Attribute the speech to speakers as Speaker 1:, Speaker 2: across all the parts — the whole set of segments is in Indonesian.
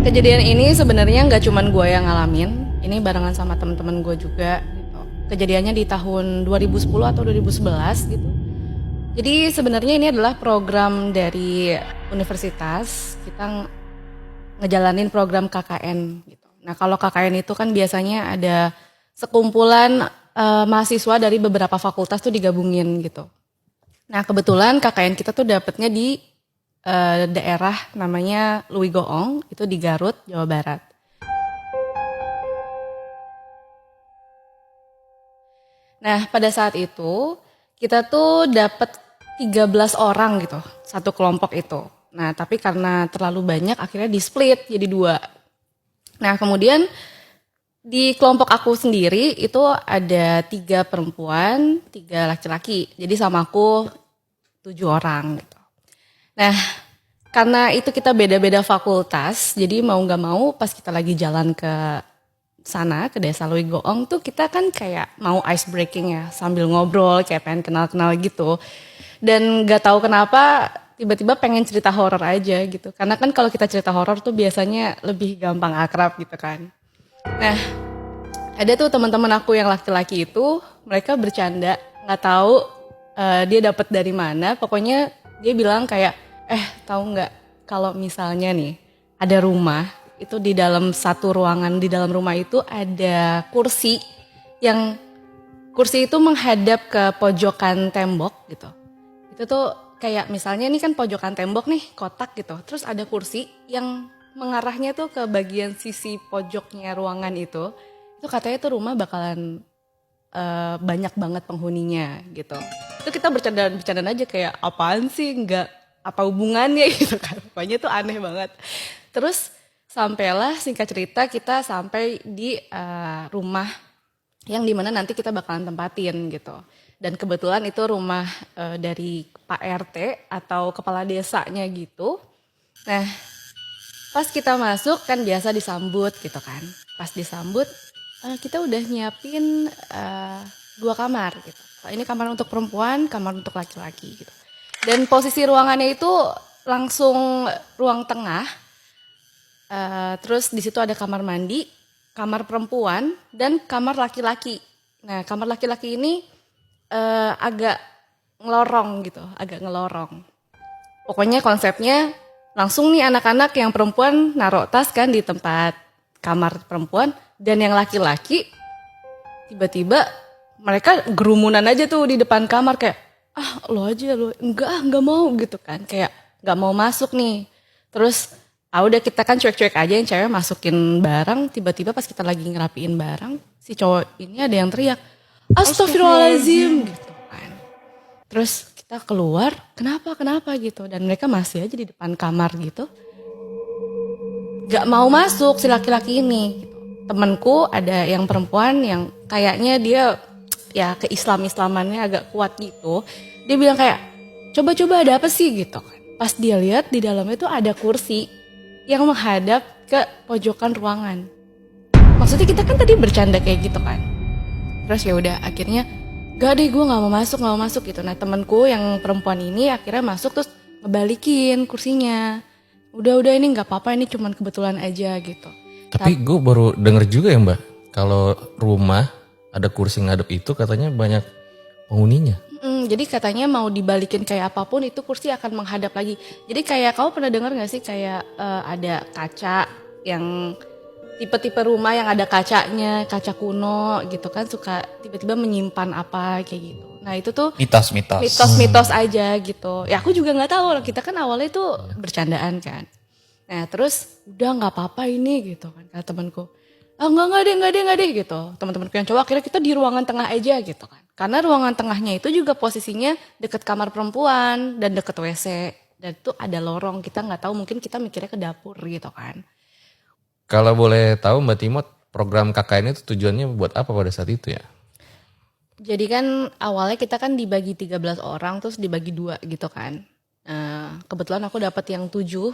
Speaker 1: Kejadian ini sebenarnya nggak cuman gue yang ngalamin, ini barengan sama teman-teman gue juga. Gitu. Kejadiannya di tahun 2010 atau 2011 gitu. Jadi sebenarnya ini adalah program dari universitas, kita ngejalanin program KKN gitu. Nah kalau KKN itu kan biasanya ada sekumpulan mahasiswa dari beberapa fakultas tuh digabungin gitu. Nah kebetulan KKN kita tuh dapetnya di daerah namanya Louis Goong, itu di Garut, Jawa Barat. Nah pada saat itu kita tuh dapat 13 orang gitu, satu kelompok itu. Nah tapi karena terlalu banyak akhirnya di split jadi 2. Nah kemudian di kelompok aku sendiri itu ada 3 perempuan, 3 laki-laki. Jadi sama aku 7 orang gitu. Nah karena itu kita beda-beda fakultas, jadi mau gak mau pas kita lagi jalan ke sana, ke desa Louis Goong tuh kita kan kayak mau ice breaking ya, sambil ngobrol kayak pengen kenal-kenal gitu. Dan gak tahu kenapa tiba-tiba pengen cerita horor aja gitu. Karena kan kalau kita cerita horor tuh biasanya lebih gampang akrab gitu kan. Nah ada tuh teman-teman aku yang laki-laki itu, mereka bercanda, gak tahu dia dapat dari mana. Pokoknya dia bilang kayak, tahu nggak kalau misalnya nih ada rumah itu di dalam satu ruangan, di dalam rumah itu ada kursi yang kursi itu menghadap ke pojokan tembok gitu. Itu tuh kayak misalnya ini kan pojokan tembok nih, kotak gitu. Terus ada kursi yang mengarahnya tuh ke bagian sisi pojoknya ruangan itu. Itu katanya tuh rumah bakalan banyak banget penghuninya gitu. Itu kita bercandaan aja kayak apaan sih, nggak apa hubungannya gitu kan. Pokoknya tuh aneh banget. Terus sampailah singkat cerita kita sampai di rumah yang dimana nanti kita bakalan tempatin gitu. Dan kebetulan itu rumah dari Pak RT atau kepala desanya gitu. Nah pas kita masuk kan biasa disambut gitu kan. Pas disambut kita udah nyiapin 2 kamar gitu. Ini kamar untuk perempuan, kamar untuk laki-laki gitu. Dan posisi ruangannya itu langsung ruang tengah. Terus di situ ada kamar mandi, kamar perempuan, dan kamar laki-laki. Nah kamar laki-laki ini agak ngelorong gitu, agak ngelorong. Pokoknya konsepnya langsung nih anak-anak yang perempuan naruh tas kan di tempat kamar perempuan. Dan yang laki-laki tiba-tiba mereka gerumunan aja tuh di depan kamar kayak lo aja lo, enggak mau gitu kan, kayak enggak mau masuk nih. Terus udah kita kan cuek-cuek aja, yang cewek masukin barang, tiba-tiba pas kita lagi ngerapiin barang, si cowok ini ada yang teriak, Astagfirullahaladzim gitu kan. Terus kita keluar, kenapa gitu, dan mereka masih aja di depan kamar gitu. Gak mau masuk si laki-laki ini gitu. Temenku ada yang perempuan yang kayaknya dia ya keislamannya agak kuat gitu. Dia bilang kayak coba ada apa sih gitu kan. Pas dia lihat di dalamnya tuh ada kursi yang menghadap ke pojokan ruangan. Maksudnya kita kan tadi bercanda kayak gitu kan. Terus ya udah akhirnya gak deh gue nggak mau masuk gitu. Nah temanku yang perempuan ini akhirnya masuk terus ngebalikin kursinya. Udah ini nggak apa-apa, ini cuman kebetulan aja gitu.
Speaker 2: Tapi gue baru denger juga ya Mbak, kalau rumah ada kursi ngadep itu katanya banyak penghuninya.
Speaker 1: Jadi katanya mau dibalikin kayak apapun itu kursi akan menghadap lagi. Jadi kayak kamu pernah dengar gak sih kayak ada kaca yang tipe-tipe rumah yang ada kacanya, kaca kuno gitu kan, suka tiba-tiba menyimpan apa kayak gitu. Nah itu tuh mitos aja gitu. Ya aku juga nggak tahu, kita kan awalnya tuh bercandaan kan. Nah terus udah nggak apa-apa ini gitu kan kata temanku. Nggak deh gitu. Teman-temanku yang cowok akhirnya kita di ruangan tengah aja gitu kan. Karena ruangan tengahnya itu juga posisinya deket kamar perempuan dan deket WC. Dan itu ada lorong, kita nggak tahu, mungkin kita mikirnya ke dapur gitu kan.
Speaker 2: Kalau boleh tahu Mbak Timot, program KKN itu tujuannya buat apa pada saat itu ya?
Speaker 1: Jadi kan awalnya kita kan dibagi 13 orang terus dibagi 2 gitu kan. Kebetulan aku dapat yang 7.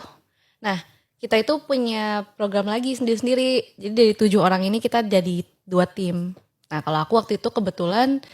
Speaker 1: Nah kita itu punya program lagi sendiri-sendiri. Jadi dari 7 orang ini kita jadi 2 tim. Nah kalau aku waktu itu kebetulan